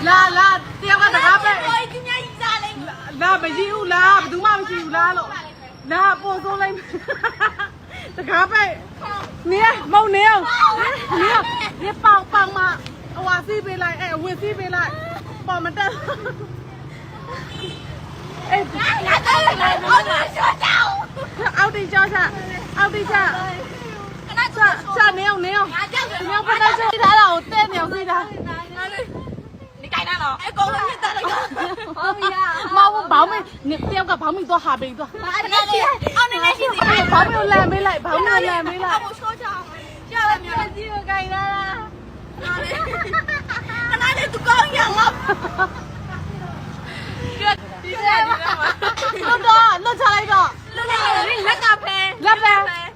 လာတယောက်ကတကားပဲ ကိုကြီးများကြီးစားလိုက် လာမရှိဘူးလားဘယ်သူမှမရှိဘူးလားလို့လာပို့စိုးလိုက်တကားပဲနေမုံနေအောင်နေပေါင်မဟိုဟာစီးပေးလိုက်အဲ့ဝင်စီးပေးလိုက်ပေါ်မတက်အဲ့ ငါတော့လည်းအော်ငါရှော့တောင်း အောက်တိချအောက်တိချ ခဏချော့ ချနေအောင် ငါကြောက်တယ် ညောင်ဖက်ချထားတာကိုတဲ့နေအောင်စီးတာ 你改单了，哎，搞了你单了个，好呀，မဟုတ်ဘောင်းမင်းတယောက်ကဘောင်းမင်းသွားဟာပေးသွား 那你，哦，那你是你， ဘောင်းမင်းလမ်းမေးလိုက်ဘောင်းမင်းလမ်းမေးလိုက် 我说讲，叫了没有？这个改单了，那你都搞样了，这，你知道吗？လွတ်ချလိုက်တော့ 你那个拍，လက်ပဲ